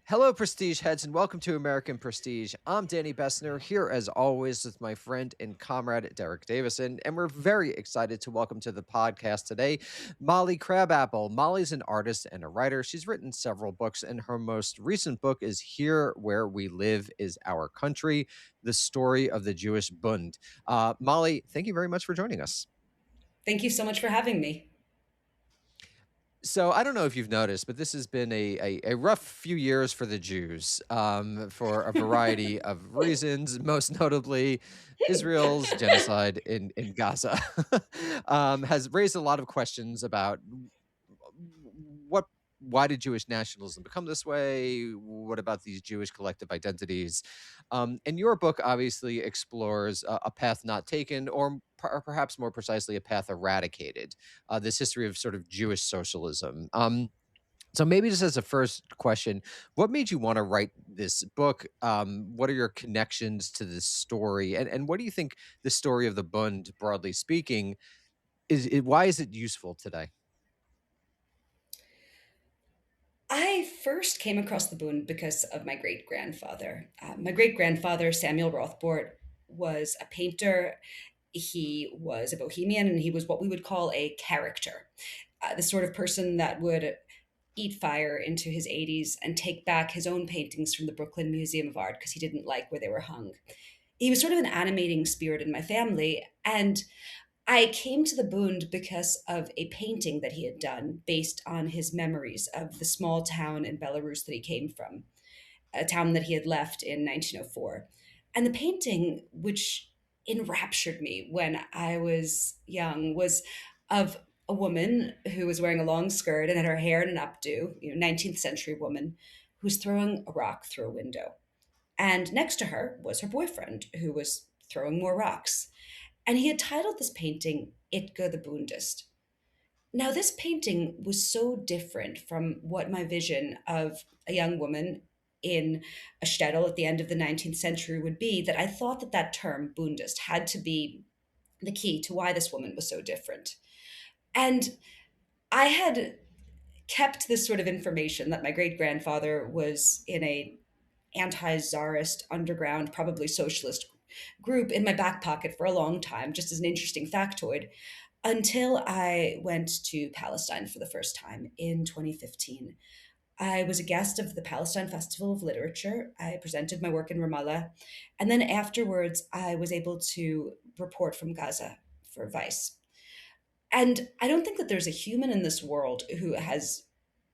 Hello, Prestige heads, and welcome to American Prestige. I'm Danny Bessner, here as always with my friend and comrade Derek Davison, and we're very excited to welcome to the podcast today Molly Crabapple. Molly's an artist and a writer. She's written several books, and her most recent book is Here Where We Live is Our Country, the story of the Jewish Bund. Molly, thank you very much for joining us. Thank you so much for having me. So I don't know if you've noticed, but this has been a rough few years for the Jews for a variety of reasons, most notably Israel's genocide in Gaza has raised a lot of questions about what why did Jewish nationalism become this way? What about these Jewish collective identities? And your book obviously explores a path not taken, or perhaps more precisely, a path eradicated. This history of sort of Jewish socialism. So maybe just as a first question, what made you want to write this book? What are your connections to this story, and what do you think the story of the Bund, broadly speaking, why is it useful today? I first came across the Bund because of my great grandfather. My great grandfather, Samuel Rothbard, was a painter. He was a bohemian and he was what we would call a character, the sort of person that would eat fire into his 80s and take back his own paintings from the Brooklyn Museum of Art because he didn't like where they were hung. He was sort of an animating spirit in my family. And I came to the Bund because of a painting that he had done based on his memories of the small town in Belarus that he came from, a town that he had left in 1904. And the painting, which enraptured me when I was young, was of a woman who was wearing a long skirt and had her hair in an updo, 19th century woman, who's throwing a rock through a window. And next to her was her boyfriend, who was throwing more rocks. And he had titled this painting Itga the Bundist. Now, this painting was so different from what my vision of a young woman in a shtetl at the end of the 19th century would be that I thought that that term, Bundist, had to be the key to why this woman was so different. And I had kept this sort of information that my great grandfather was in a anti-czarist underground, probably socialist group in my back pocket for a long time, just as an interesting factoid, until I went to Palestine for the first time in 2015. I was a guest of the Palestine Festival of Literature. I presented my work in Ramallah. And then afterwards, I was able to report from Gaza for Vice. And I don't think that there's a human in this world who has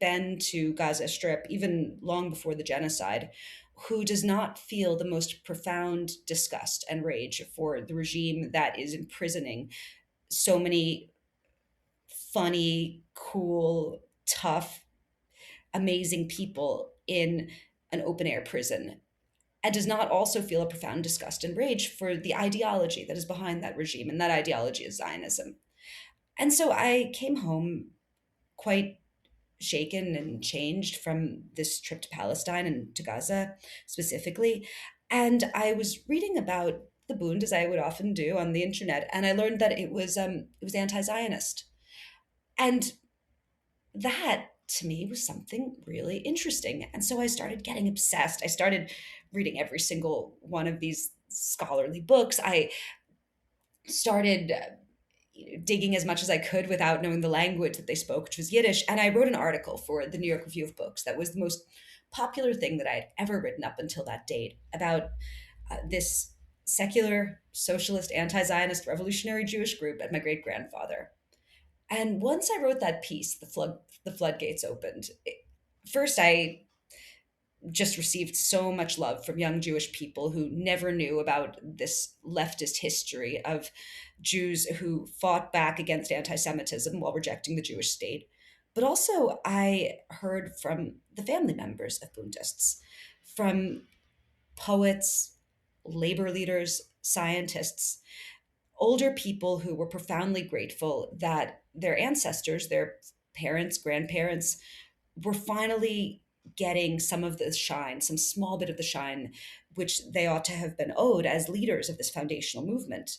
been to Gaza Strip, even long before the genocide, who does not feel the most profound disgust and rage for the regime that is imprisoning so many funny, cool, tough, amazing people in an open air prison, and does not also feel a profound disgust and rage for the ideology that is behind that regime, and that ideology is Zionism. And so I came home quite shaken and changed from this trip to Palestine and to Gaza specifically. And I was reading about the Bund, as I would often do on the internet, and I learned that it was anti-Zionist. And that to me was something really interesting. And so I started getting obsessed. I started reading every single one of these scholarly books. I started digging as much as I could without knowing the language that they spoke, which was Yiddish. And I wrote an article for the New York Review of Books that was the most popular thing that I had ever written up until that date about this secular, socialist, anti Zionist, revolutionary Jewish group and my great grandfather. And once I wrote that piece, the floodgates opened. First, I just received so much love from young Jewish people who never knew about this leftist history of Jews who fought back against anti Semitism while rejecting the Jewish state. But also, I heard from the family members of Bundists, from poets, labor leaders, scientists, older people who were profoundly grateful that their ancestors, their parents, grandparents, were finally getting some of the shine, some small bit of the shine, which they ought to have been owed as leaders of this foundational movement.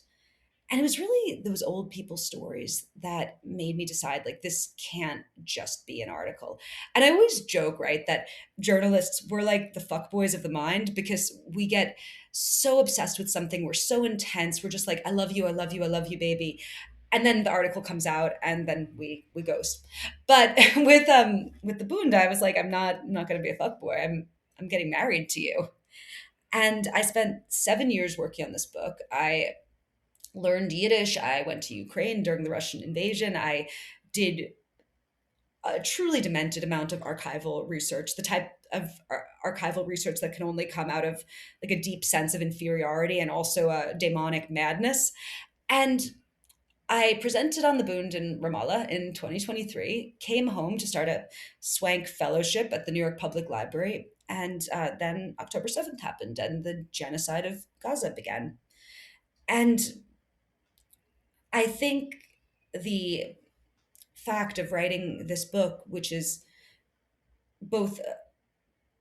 And it was really those old people stories that made me decide, like, this can't just be an article. And I always joke, right, that journalists, we're like the fuckboys of the mind, because we get so obsessed with something, we're so intense, we're just like, I love you, I love you, I love you, baby. And then the article comes out and then we ghost. But with the Bund, I was like, I'm not gonna be a fuckboy. I'm getting married to you. And I spent 7 years working on this book. I learned Yiddish. I went to Ukraine during the Russian invasion. I did a truly demented amount of archival research, the type of archival research that can only come out of like a deep sense of inferiority and also a demonic madness. And I presented on the Bund in Ramallah in 2023, came home to start a swank fellowship at the New York Public Library. And then October 7th happened and the genocide of Gaza began. And I think the fact of writing this book, which is both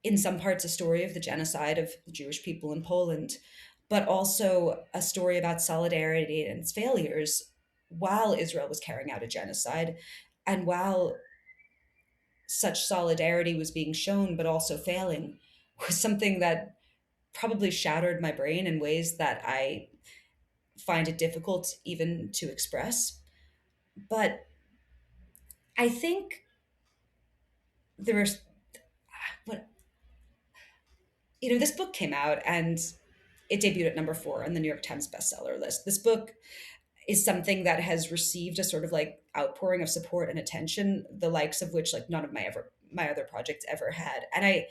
in some parts a story of the genocide of the Jewish people in Poland, but also a story about solidarity and its failures while Israel was carrying out a genocide and while such solidarity was being shown but also failing, was something that probably shattered my brain in ways that I find it difficult even to express. But I think there's what this book came out and it debuted at number 4 on the New York Times bestseller list. This book is something that has received a sort of like outpouring of support and attention, the likes of which like none of my other projects ever had. And I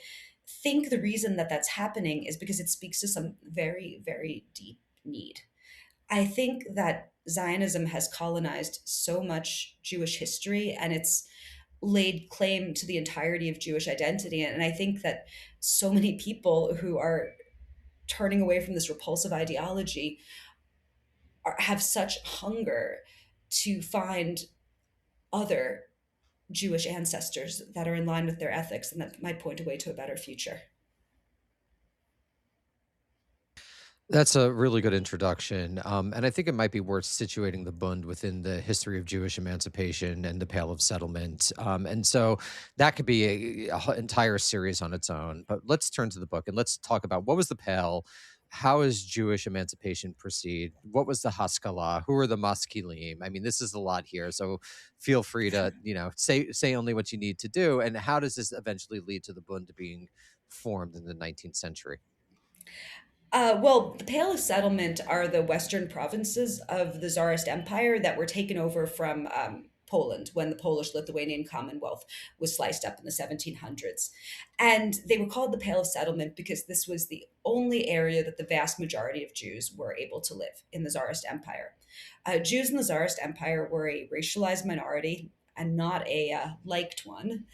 think the reason that that's happening is because it speaks to some very, very deep need. I think that Zionism has colonized so much Jewish history and it's laid claim to the entirety of Jewish identity. And I think that so many people who are turning away from this repulsive ideology have such hunger to find other Jewish ancestors that are in line with their ethics and that might point a way to a better future. That's a really good introduction. And I think it might be worth situating the Bund within the history of Jewish emancipation and the Pale of Settlement. And so that could be entire series on its own. But let's turn to the book and let's talk about what was the Pale? How is Jewish emancipation proceed? What was the Haskalah? Who are the Maskilim? I mean, this is a lot here. So feel free to, say only what you need to do. And how does this eventually lead to the Bund being formed in the 19th century? Well, the Pale of Settlement are the western provinces of the Tsarist Empire that were taken over from Poland when the Polish Lithuanian Commonwealth was sliced up in the 1700s. And they were called the Pale of Settlement because this was the only area that the vast majority of Jews were able to live in the Tsarist Empire. Jews in the Tsarist Empire were a racialized minority and not a liked one.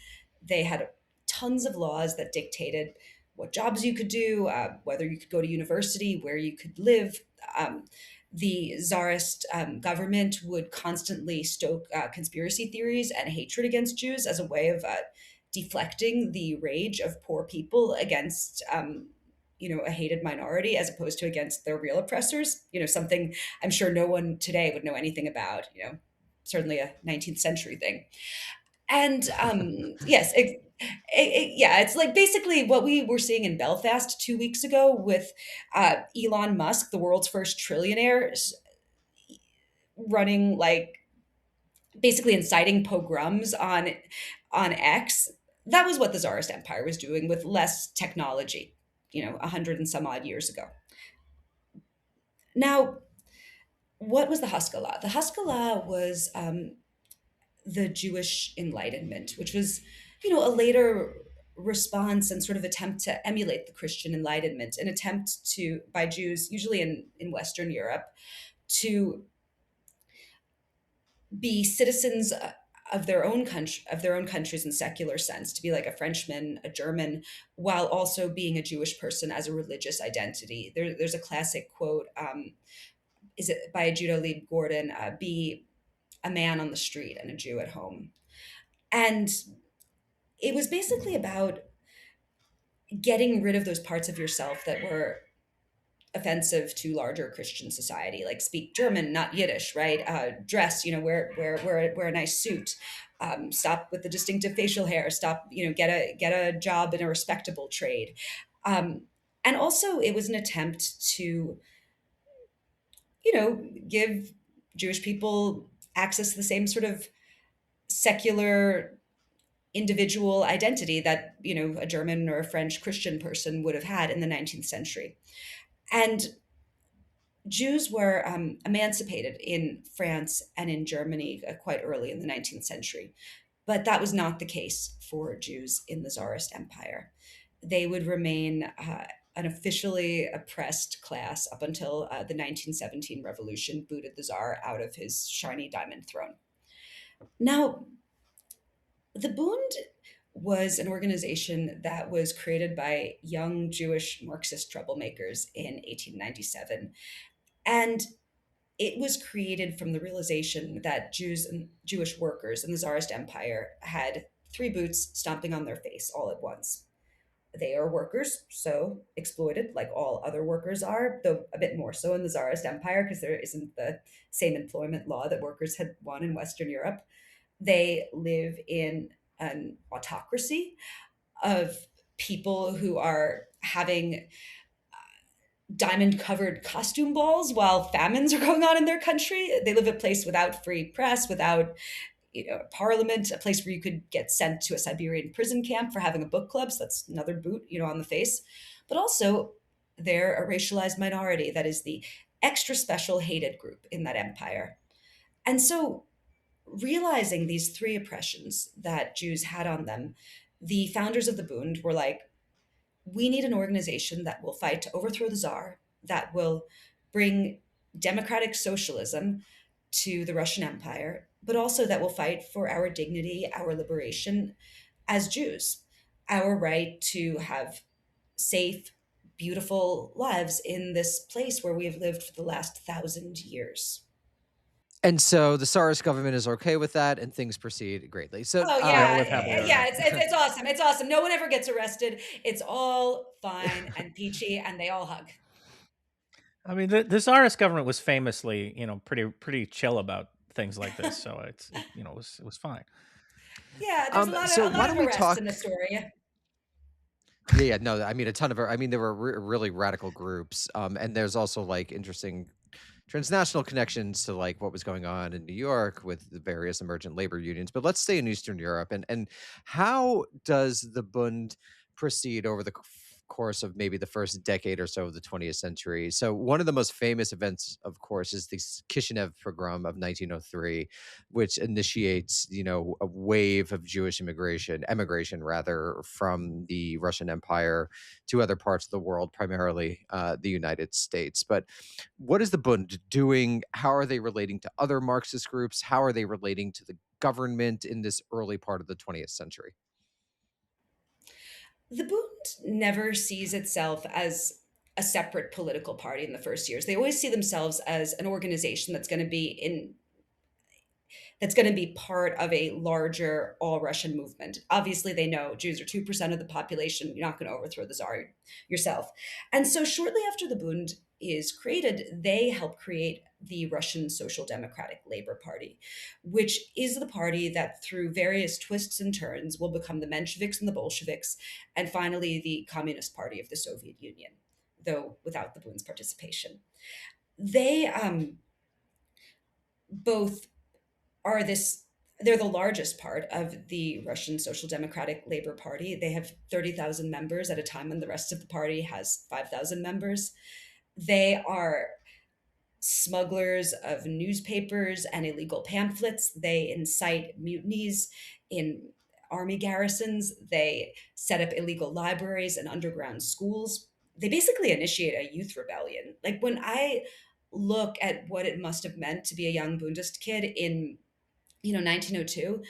They had tons of laws that dictated what jobs you could do, whether you could go to university, where you could live. The Tsarist government would constantly stoke conspiracy theories and hatred against Jews as a way of deflecting the rage of poor people against a hated minority as opposed to against their real oppressors. Something I'm sure no one today would know anything about. Certainly a 19th century thing. And yes, yeah, it's like basically what we were seeing in Belfast 2 weeks ago with Elon Musk, the world's first trillionaire, running like basically inciting pogroms on X. That was what the Tsarist Empire was doing with less technology, 100 and some odd years ago. Now, what was the Haskalah? The Haskalah was the Jewish Enlightenment, which was, a later response and sort of attempt to emulate the Christian Enlightenment, an attempt to by Jews, usually in Western Europe, to be citizens of their own country, of their own countries in secular sense, to be like a Frenchman, a German, while also being a Jewish person as a religious identity. There's a classic quote, is it by Judah Lieb Gordon, be a man on the street and a Jew at home. And it was basically about getting rid of those parts of yourself that were offensive to larger Christian society, like speak German, not Yiddish, right? Dress, wear a nice suit. Stop with the distinctive facial hair. Stop, get a job in a respectable trade. Um, and also, it was an attempt to, give Jewish people access to the same sort of secular individual identity that, a German or a French Christian person would have had in the 19th century. And Jews were emancipated in France and in Germany quite early in the 19th century. But that was not the case for Jews in the Tsarist Empire. They would remain an officially oppressed class up until the 1917 revolution booted the Tsar out of his shiny diamond throne. Now, the Bund was an organization that was created by young Jewish Marxist troublemakers in 1897. And it was created from the realization that Jews and Jewish workers in the Tsarist Empire had three boots stomping on their face all at once. They are workers, so exploited like all other workers are, though a bit more so in the Tsarist Empire because there isn't the same employment law that workers had won in Western Europe. They live in an autocracy of people who are having diamond covered costume balls while famines are going on in their country. They live a place without free press, without a parliament, a place where you could get sent to a Siberian prison camp for having a book club. So that's another boot, on the face. But also, they're a racialized minority that is the extra special hated group in that empire. And so, realizing these three oppressions that Jews had on them, the founders of the Bund were like, we need an organization that will fight to overthrow the czar, that will bring democratic socialism to the Russian Empire, but also that will fight for our dignity, our liberation as Jews, our right to have safe, beautiful lives in this place where we have lived for the last 1,000 years. And so the Tsarist government is okay with that, and things proceed greatly. So, Oh They all yeah, live happily ever yeah. after. It's awesome. It's awesome. No one ever gets arrested. It's all fine and peachy, and they all hug. I mean, the Tsarist government was famously, pretty chill about things like this. So it was fine. Yeah, there's a lot so of a why lot of don't we arrests in talk? the story. Yeah, yeah, no, I mean a ton of. I mean, there were really radical groups, and there's also like interesting transnational connections to like what was going on in New York with the various emergent labor unions. But let's stay in Eastern Europe, and how does the Bund proceed over the course of maybe the first decade or so of the 20th century? So one of the most famous events, of course, is the Kishinev pogrom of 1903, which initiates a wave of Jewish emigration rather, from the Russian Empire to other parts of the world, primarily the United States. But what is the Bund doing? How are they relating to other Marxist groups? How are they relating to the government in this early part of the 20th century? The Bund never sees itself as a separate political party in the first years. They always see themselves as an organization that's going to be part of a larger all Russian movement. Obviously, they know Jews are 2% of the population. You're not going to overthrow the Tsar yourself. And so, shortly after the Bund is created, they help create the Russian Social Democratic Labor Party, which is the party that, through various twists and turns, will become the Mensheviks and the Bolsheviks, and finally the Communist Party of the Soviet Union, though without the Bund's participation. They both are this they're the largest part of the Russian Social Democratic Labor Party. They have 30,000 members at a time when the rest of the party has 5,000 members. They are smugglers of newspapers and illegal pamphlets. They incite mutinies in army garrisons. They set up illegal libraries and underground schools. They basically initiate a youth rebellion. Like when I look at what it must have meant to be a young Bundist kid in 1902,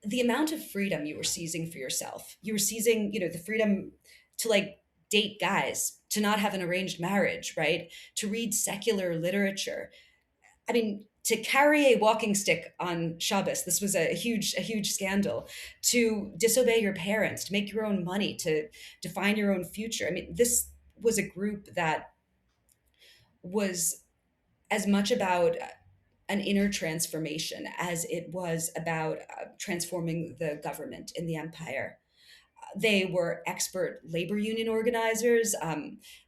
the amount of freedom you were seizing for yourself. You were seizing, the freedom to like date guys, to not have an arranged marriage, right? To read secular literature. I mean, to carry a walking stick on Shabbos, this was a huge scandal. To disobey your parents, to make your own money, to define your own future. I mean, this was a group that was as much about an inner transformation as it was about transforming the government in the empire. They were expert labor union organizers.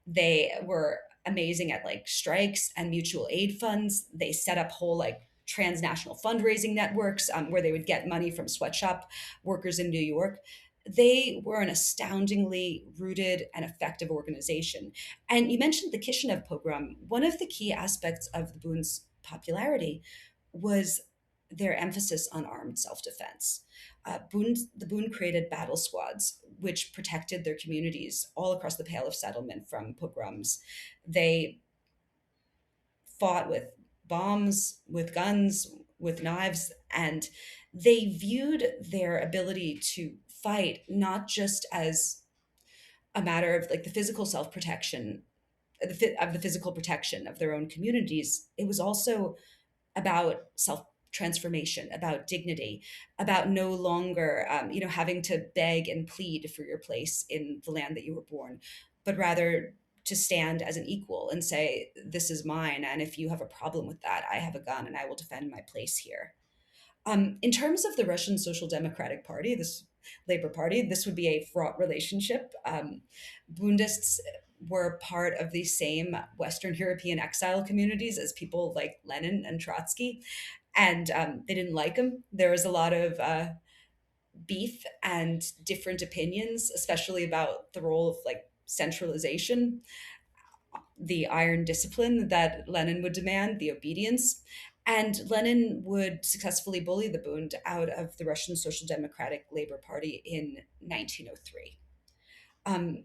They were amazing at like strikes and mutual aid funds. They set up whole like transnational fundraising networks where they would get money from sweatshop workers in New York. They were an astoundingly rooted and effective organization. And you mentioned the Kishinev pogrom. One of the key aspects of the Bund's popularity was their emphasis on armed self-defense. The Bund created battle squads, which protected their communities all across the Pale of Settlement from pogroms. They fought with bombs, with guns, with knives, and they viewed their ability to fight not just as a matter of like the physical self-protection, of the physical protection of their own communities. It was also about self transformation, about dignity, about no longer, having to beg and plead for your place in the land that you were born, but rather to stand as an equal and say, "This is mine, and if you have a problem with that, I have a gun and I will defend my place here." In terms of the Russian Social Democratic Party, this Labor Party, this would be a fraught relationship. Bundists were part of the same Western European exile communities as people like Lenin and Trotsky, and they didn't like him. There was a lot of beef and different opinions, especially about the role of like centralization, the iron discipline that Lenin would demand, the obedience. And Lenin would successfully bully the Bund out of the Russian Social Democratic Labor Party in 1903. Um,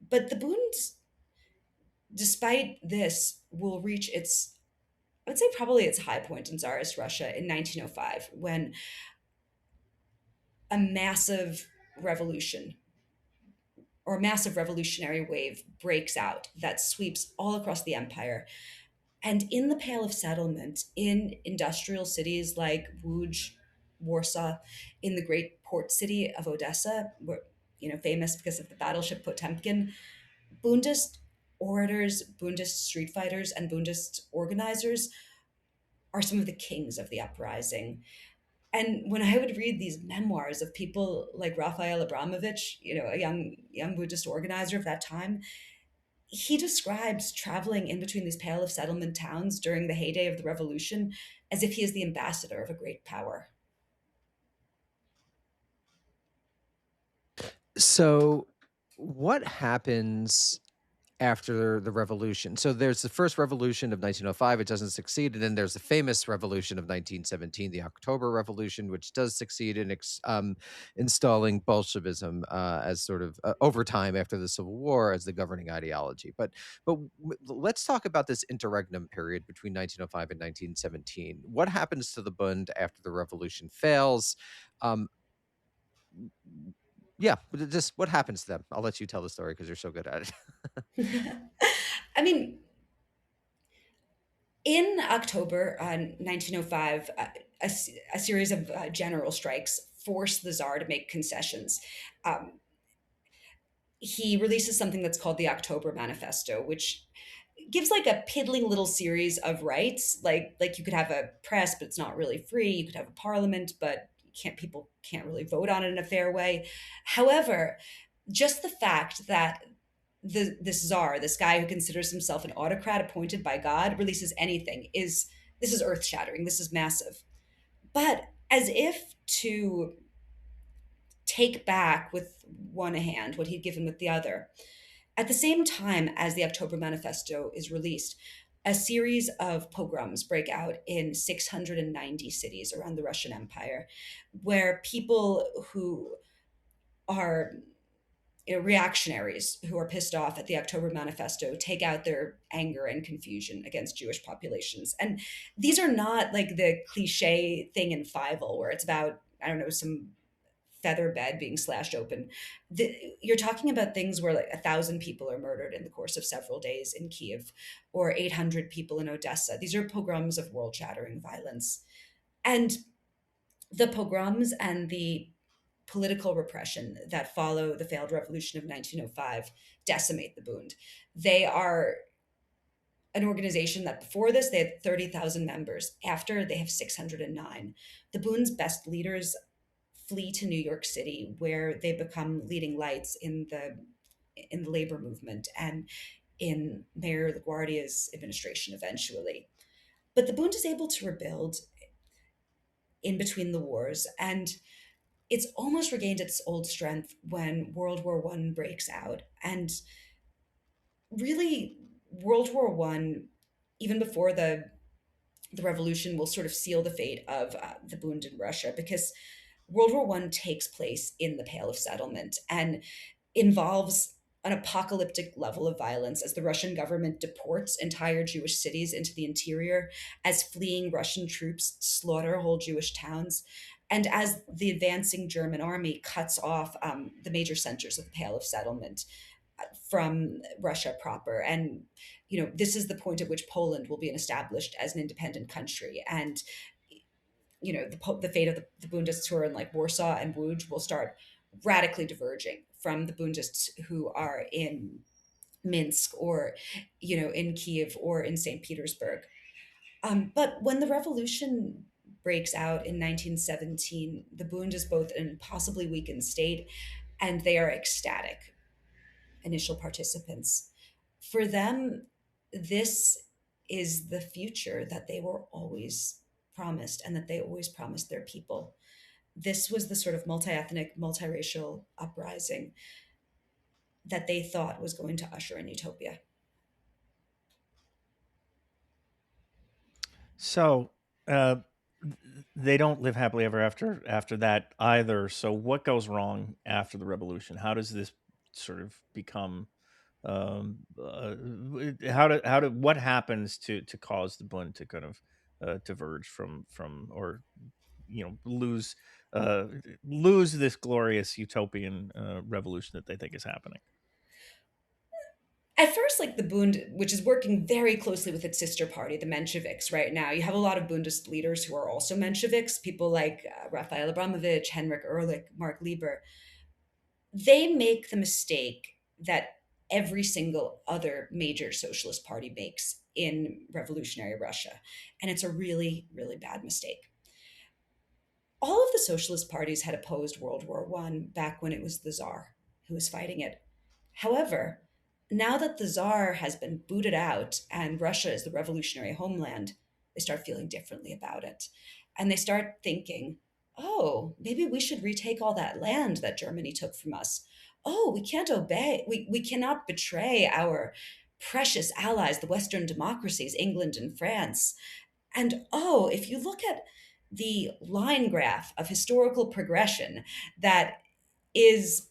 but the Bund, despite this, will reach its, I would say probably its high point in Tsarist Russia in 1905, when a massive revolution or a massive revolutionary wave breaks out that sweeps all across the empire. And in the Pale of Settlement, in industrial cities like Łódź, Warsaw, in the great port city of Odessa, where, famous because of the battleship Potemkin, Bundist orators, Bundist street fighters, and Bundist organizers are some of the kings of the uprising. And when I would read these memoirs of people like Raphael Abramovich, a young Buddhist organizer of that time, he describes traveling in between these Pale of Settlement towns during the heyday of the revolution as if he is the ambassador of a great power. So, what happens after the revolution? So there's the first revolution of 1905, it doesn't succeed, and then there's the famous revolution of 1917, the October Revolution, which does succeed in installing Bolshevism as sort of over time after the Civil War as the governing ideology. But let's talk about this interregnum period between 1905 and 1917. What happens to the Bund after the revolution fails? Um, yeah, but just what happens to them? I'll let you tell the story because you're so good at it. I mean, in October 1905, a series of general strikes forced the Tsar to make concessions. Um, he releases something that's called the October Manifesto, which gives like a piddling little series of rights. Like you could have a press, but it's not really free. You could have a parliament, but people can't really vote on it in a fair way. However, just the fact that this czar, this guy who considers himself an autocrat appointed by God, releases anything is this is earth shattering. This is massive. But as if to take back with one hand what he'd given with the other, at the same time as the October Manifesto is released, a series of pogroms break out in 690 cities around the Russian Empire, where people who are reactionaries who are pissed off at the October Manifesto take out their anger and confusion against Jewish populations. And these are not like the cliche thing in Fievel where it's about, I don't know, some feather bed being slashed open. You're talking about things where like 1,000 people are murdered in the course of several days in Kiev, or 800 people in Odessa. These are pogroms of world-shattering violence. And the pogroms and the political repression that follow the failed revolution of 1905 decimate the Bund. They are an organization that before this they had 30,000 members. After, they have 609. The Bund's best leaders flee to New York City, where they become leading lights in the labor movement and in Mayor LaGuardia's administration eventually. But the Bund is able to rebuild in between the wars, and it's almost regained its old strength when World War One breaks out. And really, World War One, even before the revolution, will sort of seal the fate of the Bund in Russia, because World War One takes place in the Pale of Settlement and involves an apocalyptic level of violence as the Russian government deports entire Jewish cities into the interior, as fleeing Russian troops slaughter whole Jewish towns, and as the advancing German army cuts off the major centers of the Pale of Settlement from Russia proper. And, this is the point at which Poland will be established as an independent country. And, the fate of the Bundists who are in like Warsaw and Łódź will start radically diverging from the Bundists who are in Minsk or, in Kiev or in St. Petersburg. But when the revolution breaks out in 1917, the Bund is both in a possibly weakened state, and they are ecstatic initial participants. For them, this is the future that they were always promised and that they always promised their people. This was the sort of multi ethnic, multiracial uprising that they thought was going to usher in utopia. So uh, they don't live happily ever after that either. So what goes wrong after the revolution? How does this sort of become? What happens to cause the Bund to kind of diverge from or lose uh, lose this glorious utopian revolution that they think is happening? At first, like the Bund, which is working very closely with its sister party, the Mensheviks, right now, you have a lot of Bundist leaders who are also Mensheviks, people like Raphael Abramovich, Henrik Ehrlich, Mark Lieber. They make the mistake that every single other major socialist party makes in revolutionary Russia. And it's a really, really bad mistake. All of the socialist parties had opposed World War One back when it was the Tsar who was fighting it. However, now that the Tsar has been booted out and Russia is the revolutionary homeland, they start feeling differently about it. And they start thinking, oh, maybe we should retake all that land that Germany took from us. Oh, we can't obey, we cannot betray our precious allies, the Western democracies, England and France. And oh, if you look at the line graph of historical progression that is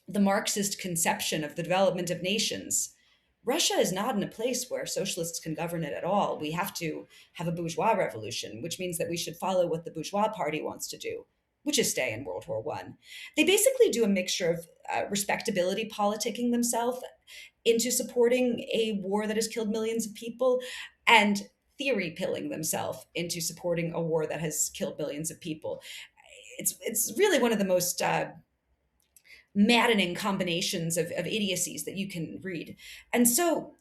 the Marxist conception of the development of nations, Russia is not in a place where socialists can govern it at all. We have to have a bourgeois revolution, which means that we should follow what the bourgeois party wants to do, which is stay in World War One. They basically do a mixture of respectability politicking themselves into supporting a war that has killed millions of people and theory pilling themselves into supporting a war that has killed millions of people. It's really one of the most maddening combinations of idiocies that you can read. And so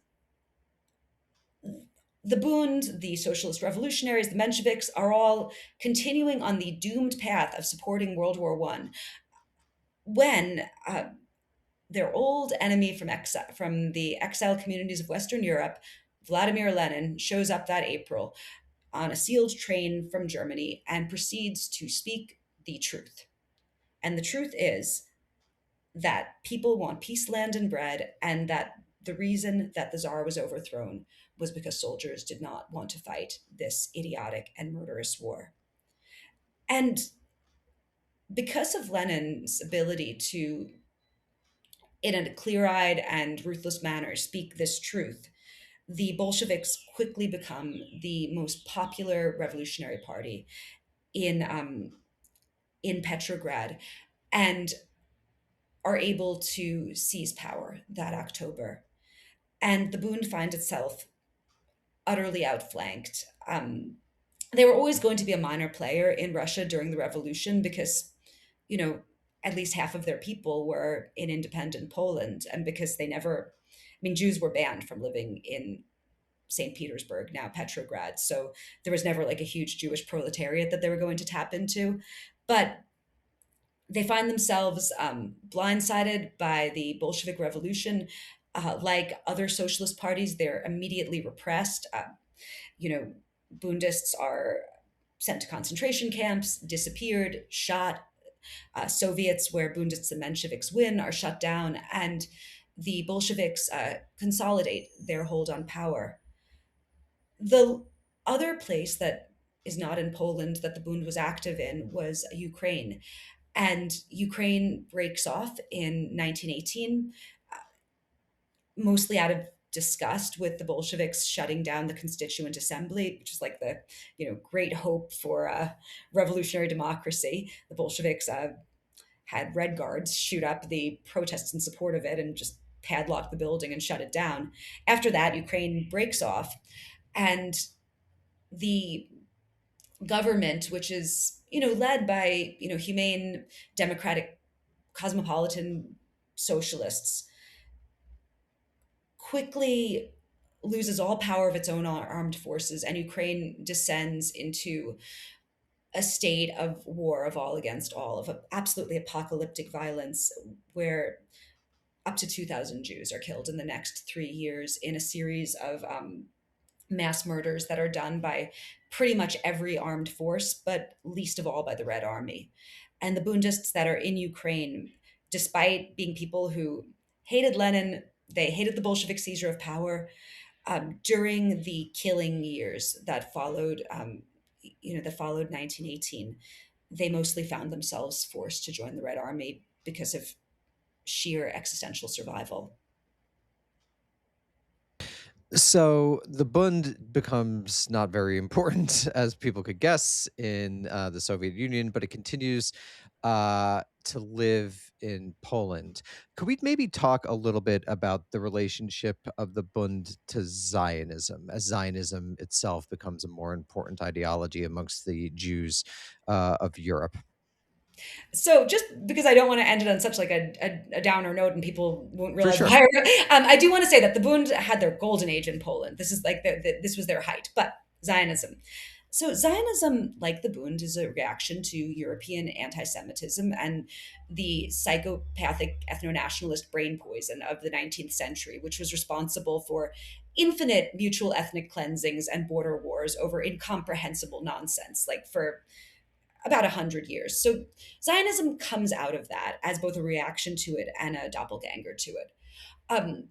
the Bund, the socialist revolutionaries, the Mensheviks are all continuing on the doomed path of supporting World War One when their old enemy from the exile communities of Western Europe, Vladimir Lenin, shows up that April on a sealed train from Germany and proceeds to speak the truth. And the truth is that people want peace, land, and bread, and that the reason that the Tsar was overthrown was because soldiers did not want to fight this idiotic and murderous war. And because of Lenin's ability to, in a clear eyed and ruthless manner, speak this truth, the Bolsheviks quickly become the most popular revolutionary party in in Petrograd and are able to seize power that October. And the Bund finds itself utterly outflanked. They were always going to be a minor player in Russia during the revolution because, you know, at least half of their people were in independent Poland, and because they never, I mean, Jews were banned from living in St. Petersburg, now Petrograd. So there was never like a huge Jewish proletariat that they were going to tap into. But they find themselves blindsided by the Bolshevik Revolution. Like other socialist parties, they're immediately repressed. You know, Bundists are sent to concentration camps, disappeared, shot. Soviets, where Bundists and Mensheviks win, are shut down, and the Bolsheviks consolidate their hold on power. The other place that is not in Poland that the Bund was active in was Ukraine. And Ukraine breaks off in 1918, mostly out of disgust with the Bolsheviks shutting down the Constituent Assembly, which is like the great hope for revolutionary democracy. The Bolsheviks had Red Guards shoot up the protests in support of it and just padlock the building and shut it down. After that, Ukraine breaks off, and the government, which is led by humane, democratic, cosmopolitan socialists, quickly loses all power of its own armed forces, and Ukraine descends into a state of war of all against all, of absolutely apocalyptic violence, where up to 2,000 Jews are killed in the next 3 years in a series of mass murders that are done by pretty much every armed force, but least of all by the Red Army. And the Bundists that are in Ukraine, despite being people who hated Lenin, they hated the Bolshevik seizure of power. During the killing years that followed, that followed 1918, they mostly found themselves forced to join the Red Army because of sheer existential survival. So the Bund becomes not very important, as people could guess, in the Soviet Union, but it continues to live in Poland. Could we maybe talk a little bit about the relationship of the Bund to Zionism, as Zionism itself becomes a more important ideology amongst the Jews of Europe? So just because I don't want to end it on such like a downer note and people won't For realize sure. why, I do want to say that the Bund had their golden age in Poland. This is like this was their height. But Zionism. So Zionism, like the Bund, is a reaction to European anti-Semitism and the psychopathic ethno-nationalist brain poison of the 19th century, which was responsible for infinite mutual ethnic cleansings and border wars over incomprehensible nonsense, like for about 100 years. So Zionism comes out of that as both a reaction to it and a doppelganger to it. Um,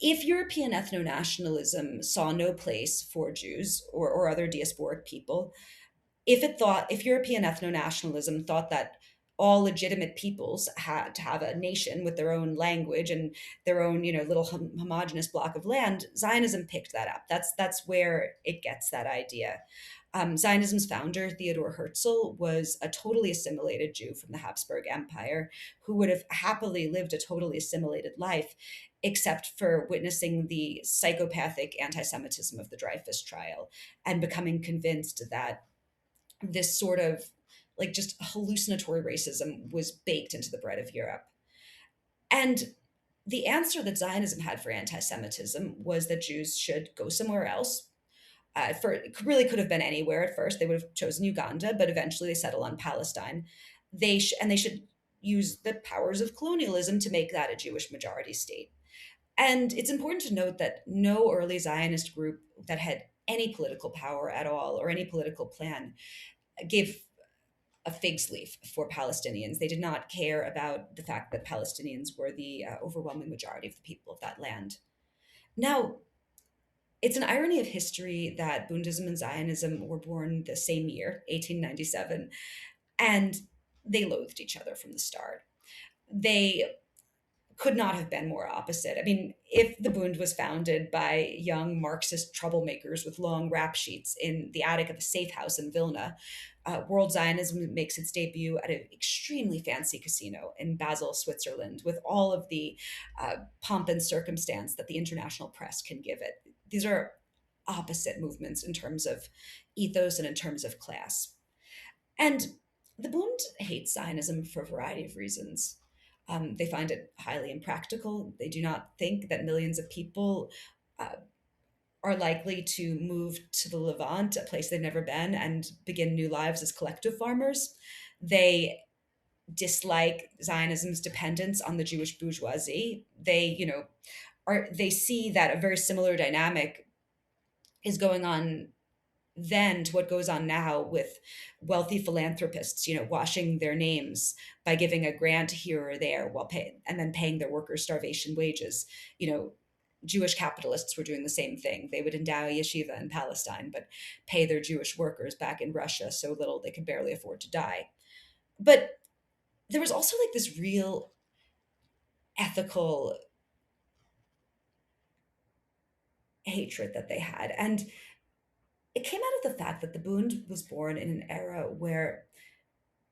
if European ethno nationalism saw no place for Jews or other diasporic people, if European ethno nationalism thought that all legitimate peoples had to have a nation with their own language and their own, little homogenous block of land, Zionism picked that up. That's where it gets that idea. Zionism's founder, Theodor Herzl, was a totally assimilated Jew from the Habsburg Empire who would have happily lived a totally assimilated life, except for witnessing the psychopathic anti Semitism of the Dreyfus trial and becoming convinced that this sort of like just hallucinatory racism was baked into the bread of Europe. And the answer that Zionism had for anti Semitism was that Jews should go somewhere else. It really could have been anywhere at first. They would have chosen Uganda, but eventually they settle on Palestine. They should use the powers of colonialism to make that a Jewish majority state. And it's important to note that no early Zionist group that had any political power at all or any political plan gave a fig's leaf for Palestinians. They did not care about the fact that Palestinians were the overwhelming majority of the people of that land. Now, it's an irony of history that Bundism and Zionism were born the same year, 1897, and they loathed each other from the start. They could not have been more opposite. I mean, if the Bund was founded by young Marxist troublemakers with long rap sheets in the attic of a safe house in Vilna, World Zionism makes its debut at an extremely fancy casino in Basel, Switzerland, with all of the pomp and circumstance that the international press can give it. These are opposite movements in terms of ethos and in terms of class. And the Bund hates Zionism for a variety of reasons. They find it highly impractical. They do not think that millions of people are likely to move to the Levant, a place they've never been, and begin new lives as collective farmers. They dislike Zionism's dependence on the Jewish bourgeoisie. They see that a very similar dynamic is going on then to what goes on now with wealthy philanthropists, washing their names by giving a grant here or there and then paying their workers starvation wages. You know, Jewish capitalists were doing the same thing. They would endow yeshiva in Palestine, but pay their Jewish workers back in Russia so little they could barely afford to die. But there was also like this real ethical hatred that they had. And it came out of the fact that the Bund was born in an era where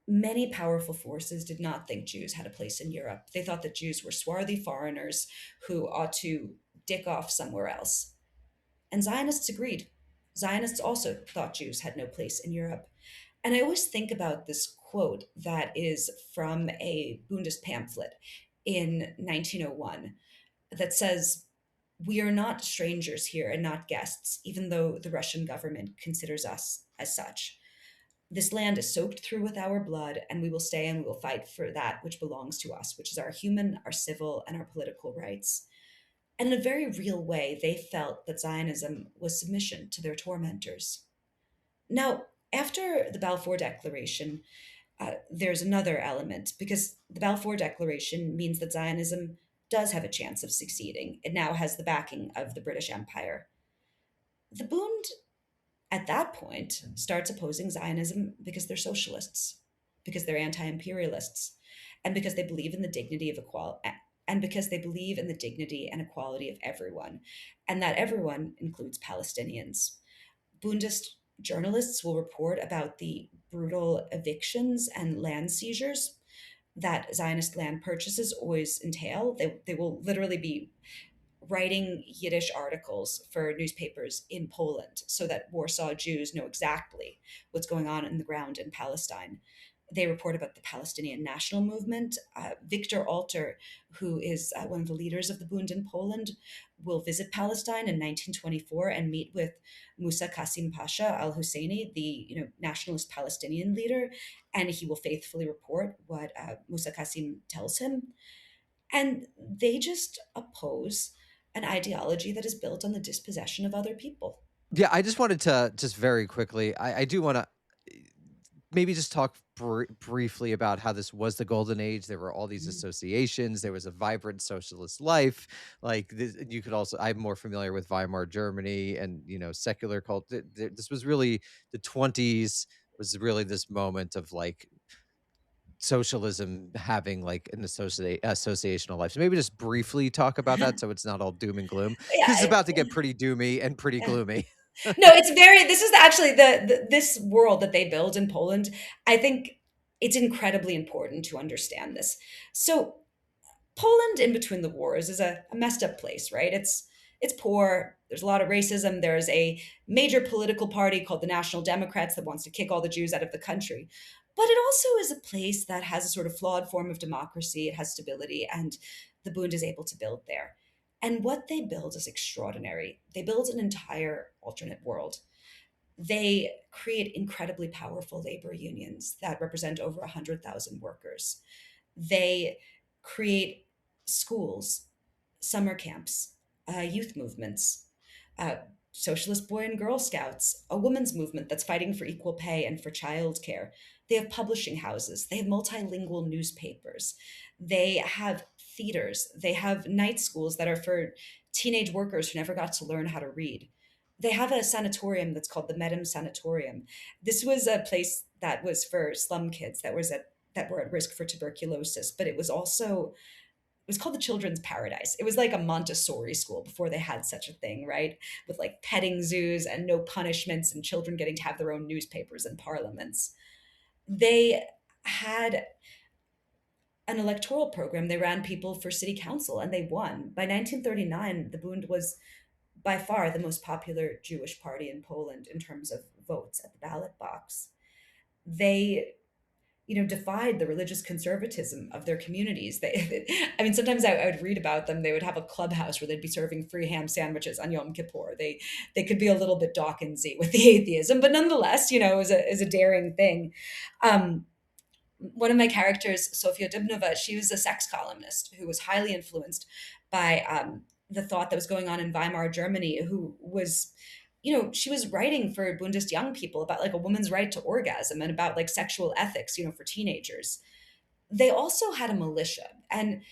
many powerful forces did not think Jews had a place in Europe. They thought that Jews were swarthy foreigners who ought to dick off somewhere else. And Zionists agreed. Zionists also thought Jews had no place in Europe. And I always think about this quote that is from a Bundist pamphlet in 1901 that says, "We are not strangers here and not guests, even though the Russian government considers us as such. This land is soaked through with our blood, and we will stay and we will fight for that which belongs to us, which is our human, our civil, and our political rights." And in a very real way, they felt that Zionism was submission to their tormentors. Now, after the Balfour Declaration, there's another element because the Balfour Declaration means that Zionism does have a chance of succeeding. It now has the backing of the British Empire. The Bund, at that point, starts opposing Zionism because they're socialists, because they're anti-imperialists, and because they believe in the dignity of equality, and because they believe in the dignity and equality of everyone, and that everyone includes Palestinians. Bundist journalists will report about the brutal evictions and land seizures that Zionist land purchases always entail. They will literally be writing Yiddish articles for newspapers in Poland so that Warsaw Jews know exactly what's going on in the ground in Palestine. They report about the Palestinian national movement. Victor Alter, who is one of the leaders of the Bund in Poland, will visit Palestine in 1924 and meet with Musa Qasim Pasha al Husseini, the nationalist Palestinian leader, and he will faithfully report what Musa Qasim tells him. And they just oppose an ideology that is built on the dispossession of other people. Yeah, I just wanted to just very quickly. I do want to maybe just talk briefly about how this was the golden age. There were all these Mm. associations. There was a vibrant socialist life. Like this, you could also. I'm more familiar with Weimar Germany and secular cult. This was really the 20s. Was really this moment of like socialism having like an associational life. So maybe just briefly talk about that so it's not all doom and gloom because it's Yeah, about to get pretty doomy and pretty yeah. gloomy. No, this is actually this world that they build in Poland. I think it's incredibly important to understand this. So Poland in between the wars is a messed up place, right? It's poor. There's a lot of racism. There's a major political party called the National Democrats that wants to kick all the Jews out of the country. But it also is a place that has a sort of flawed form of democracy. It has stability, and the Bund is able to build there. And what they build is extraordinary. They build an entire alternate world. They create incredibly powerful labor unions that represent over 100,000 workers. They create schools, summer camps, youth movements, uh, socialist boy and girl scouts, a women's movement that's fighting for equal pay and for childcare. They have publishing houses. They have multilingual newspapers. They have theaters. They have night schools that are for teenage workers who never got to learn how to read. They have a sanatorium that's called the Medem Sanatorium. This was a place that was for slum kids that were at risk for tuberculosis, but it was called the Children's Paradise. It was like a Montessori school before they had such a thing, right? With like petting zoos and no punishments and children getting to have their own newspapers and parliaments. They had an electoral program. They ran people for city council and they won. By 1939, the Bund was by far the most popular Jewish party in Poland in terms of votes at the ballot box. They defied the religious conservatism of their communities. I mean, sometimes I would read about them. They would have a clubhouse where they'd be serving free ham sandwiches on Yom Kippur. They could be a little bit Dawkinsy with the atheism, but nonetheless, is a daring thing. Um, One of my characters, Sofia Dibnova, she was a sex columnist who was highly influenced by the thought that was going on in Weimar Germany, who was, she was writing for Bundist young people about like a woman's right to orgasm and about like sexual ethics, for teenagers. They also had a militia. And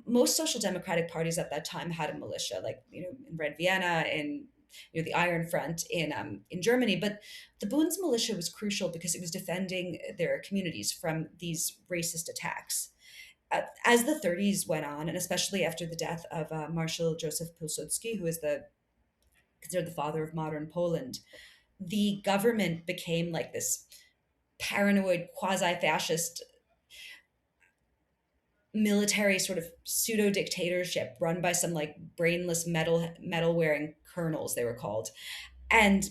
most social democratic parties at that time had a militia, like in Red Vienna, in the Iron Front in Germany. But the Bund's militia was crucial because it was defending their communities from these racist attacks. As the 30s went on, and especially after the death of Marshal Joseph Pilsudski, who is considered the father of modern Poland, the government became like this paranoid quasi-fascist military sort of pseudo dictatorship run by some like brainless metal wearing colonels, they were called. And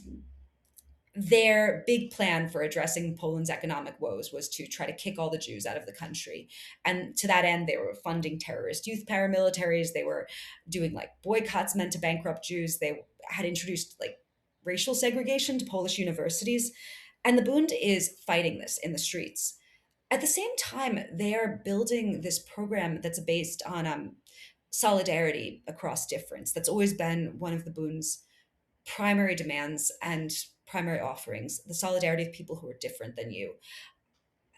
their big plan for addressing Poland's economic woes was to try to kick all the Jews out of the country. And to that end, they were funding terrorist youth paramilitaries. They were doing like boycotts meant to bankrupt Jews. They had introduced like racial segregation to Polish universities. And the Bund is fighting this in the streets. At the same time, they are building this program that's based on solidarity across difference. That's always been one of the Bund's primary demands and primary offerings, the solidarity of people who are different than you.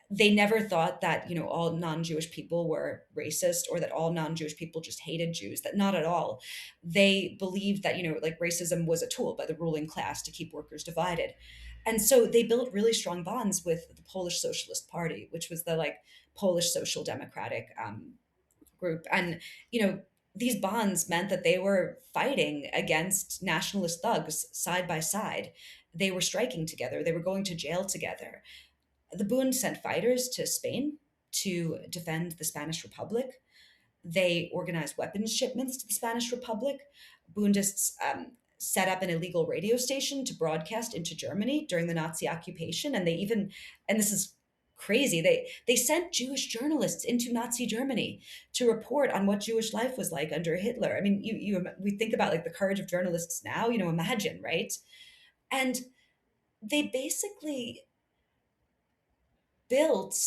They never thought that, all non-Jewish people were racist or that all non-Jewish people just hated Jews, that not at all. They believed that, like racism was a tool by the ruling class to keep workers divided. And so they built really strong bonds with the Polish Socialist Party, which was the like Polish Social Democratic group. And, these bonds meant that they were fighting against nationalist thugs side by side. They were striking together. They were going to jail together. The Bund sent fighters to Spain to defend the Spanish Republic. They organized weapons shipments to the Spanish Republic. Bundists set up an illegal radio station to broadcast into Germany during the Nazi occupation. And and this is crazy, they sent Jewish journalists into Nazi Germany to report on what Jewish life was like under Hitler. I mean, we think about like the courage of journalists now, imagine, right? And they basically built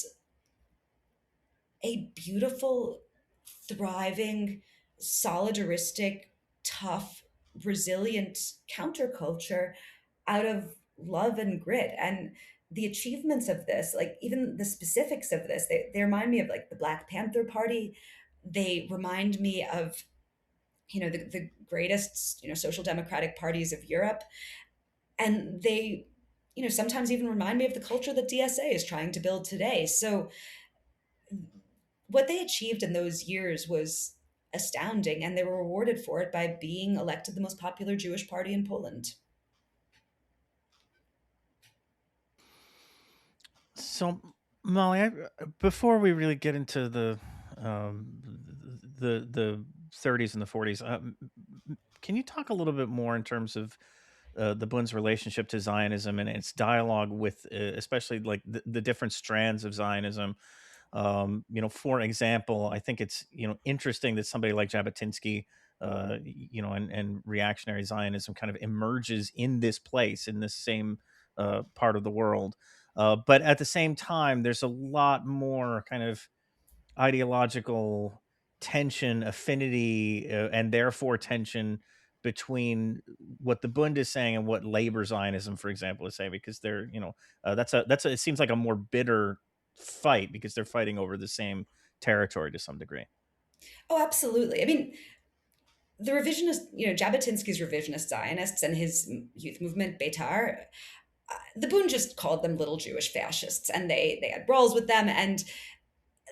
a beautiful, thriving, solidaristic, tough, resilient counterculture out of love and grit. And the achievements of this, like even the specifics of this, they remind me of like the Black Panther Party. They remind me of, the greatest, social democratic parties of Europe. And they, sometimes even remind me of the culture that DSA is trying to build today. So what they achieved in those years was astounding, and they were rewarded for it by being elected the most popular Jewish party in Poland. So, Molly, before we really get into the 30s and the 40s, can you talk a little bit more in terms of the Bund's relationship to Zionism and its dialogue with, especially like the different strands of Zionism? For example, I think it's interesting that somebody like Jabotinsky, and reactionary Zionism kind of emerges in this place in this same part of the world. But at the same time, there's a lot more kind of ideological tension, affinity, and therefore tension between what the Bund is saying and what labor Zionism, for example, is saying, because they're, it seems like a more bitter fight because they're fighting over the same territory to some degree. Oh, absolutely. I mean, the revisionist, Jabotinsky's revisionist Zionists and his youth movement, Beitar, the Bund just called them little Jewish fascists, and they had brawls with them, and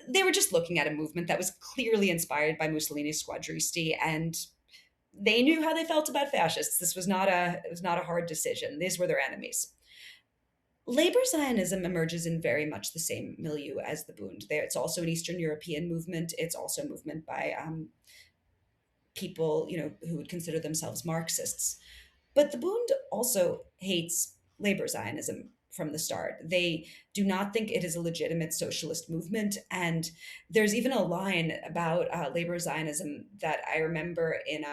they were just looking at a movement that was clearly inspired by Mussolini's squadristi, and they knew how they felt about fascists. It was not a hard decision. These were their enemies. Labor Zionism emerges in very much the same milieu as the Bund. It's also an Eastern European movement. It's also a movement by people, who would consider themselves Marxists. But the Bund also hates labor Zionism. from the start. They do not think it is a legitimate socialist movement. And there's even a line about labor Zionism that I remember in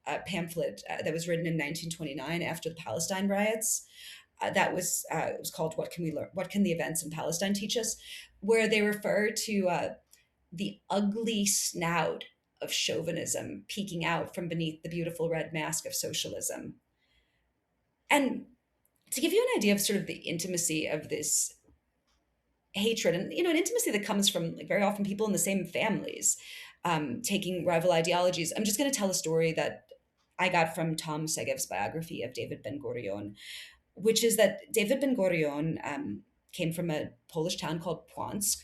a pamphlet that was written in 1929 after the Palestine riots. That was it was called "What Can We Learn? What Can the Events in Palestine Teach Us?" Where they refer to the ugly snout of chauvinism peeking out from beneath the beautiful red mask of socialism. And to give you an idea of sort of the intimacy of this hatred, and an intimacy that comes from like very often people in the same families taking rival ideologies, I'm just going to tell a story that I got from Tom Segev's biography of David Ben Gurion, which is that David Ben Gurion came from a Polish town called Płonsk,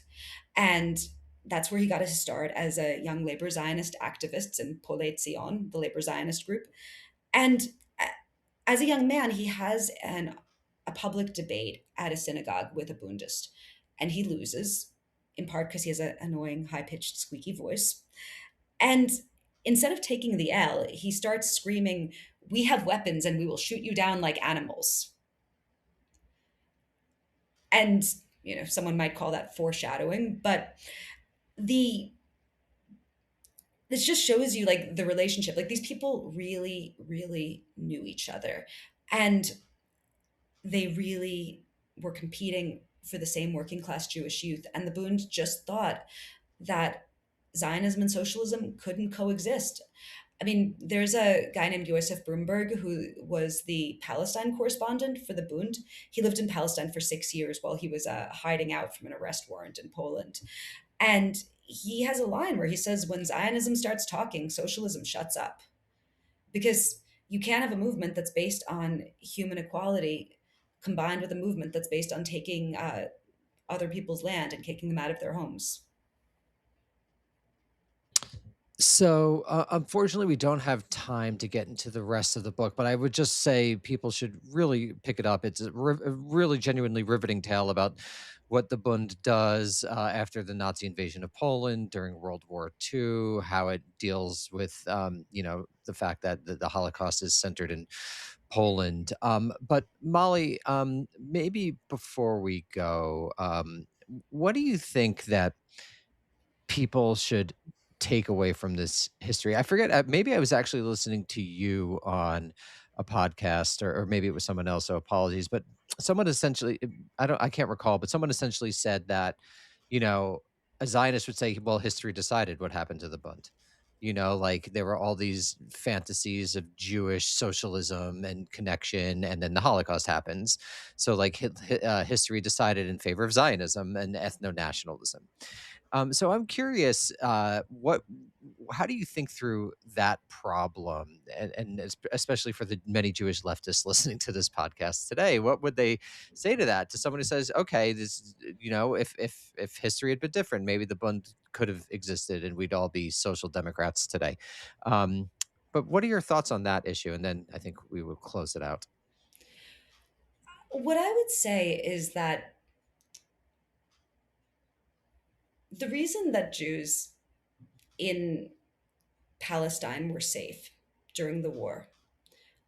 and that's where he got his start as a young labor Zionist activist in Pole Zion, the labor Zionist group. And as a young man, he has a public debate at a synagogue with a Bundist, and he loses, in part because he has an annoying, high pitched, squeaky voice. And instead of taking the L, he starts screaming, "We have weapons and we will shoot you down like animals." And, someone might call that foreshadowing, but the this just shows you like the relationship. Like these people really, really knew each other. And they really were competing for the same working class Jewish youth. And the Bund just thought that Zionism and socialism couldn't coexist. I mean, there's a guy named Josef Brumberg who was the Palestine correspondent for the Bund. He lived in Palestine for 6 years while he was hiding out from an arrest warrant in Poland. And he has a line where he says, when Zionism starts talking, socialism shuts up. Because you can't have a movement that's based on human equality combined with a movement that's based on taking other people's land and kicking them out of their homes. So, unfortunately, we don't have time to get into the rest of the book, but I would just say people should really pick it up. It's a really genuinely riveting tale about what the Bund does after the Nazi invasion of Poland during World War II, how it deals with, the fact that the Holocaust is centered in Poland. But Molly, maybe before we go, what do you think that people should take away from this history? I forget. Maybe I was actually listening to you on a podcast, or maybe it was someone else. So apologies. But someone essentially, I can't recall, but someone essentially said that, you know, a Zionist would say, well, history decided what happened to the Bund. Like there were all these fantasies of Jewish socialism and connection, and then the Holocaust happens. So, like, history decided in favor of Zionism and ethno nationalism. So I'm curious, how do you think through that problem, and especially for the many Jewish leftists listening to this podcast today? What would they say to that? To someone who says, "Okay, this, if history had been different, maybe the Bund could have existed, and we'd all be social democrats today." Um, but what are your thoughts on that issue? And then I think we will close it out. What I would say is that the reason that Jews in Palestine were safe during the war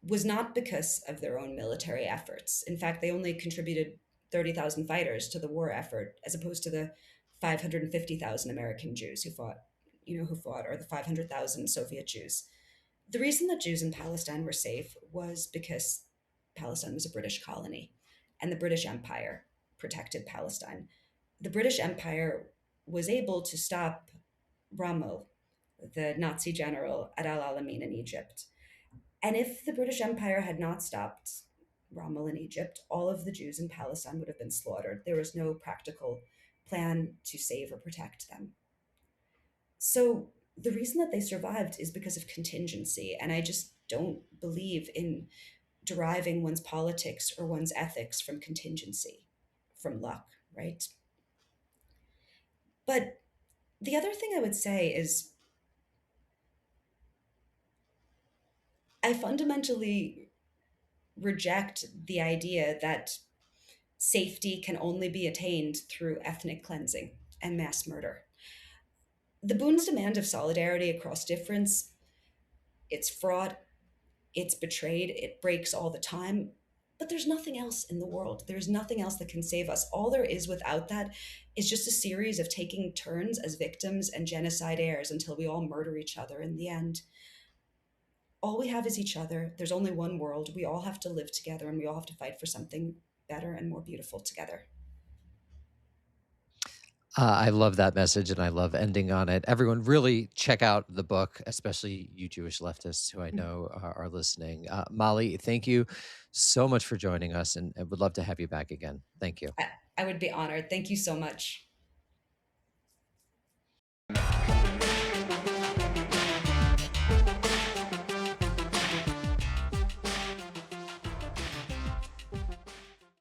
was not because of their own military efforts. In fact, they only contributed 30,000 fighters to the war effort, as opposed to the 550,000 American Jews who fought, or the 500,000 Soviet Jews. The reason that Jews in Palestine were safe was because Palestine was a British colony, and the British Empire protected Palestine. The British Empire was able to stop Rommel, the Nazi general at Al Alamein in Egypt. And if the British Empire had not stopped Rommel in Egypt, all of the Jews in Palestine would have been slaughtered. There was no practical plan to save or protect them. So the reason that they survived is because of contingency. And I just don't believe in deriving one's politics or one's ethics from contingency, from luck, right? But the other thing I would say is I fundamentally reject the idea that safety can only be attained through ethnic cleansing and mass murder. The Bund's demand of solidarity across difference, it's fraught, it's betrayed, it breaks all the time, But there's nothing else in the world. There's nothing else that can save us. All there is without that is just a series of taking turns as victims and genocide heirs until we all murder each other in the end. All we have is each other. There's only one world. We all have to live together and we all have to fight for something better and more beautiful together. I love that message and I love ending on it. Everyone, really check out the book, especially you Jewish leftists who I know are listening. Molly, thank you so much for joining us and would love to have you back again. Thank you. I would be honored. Thank you so much.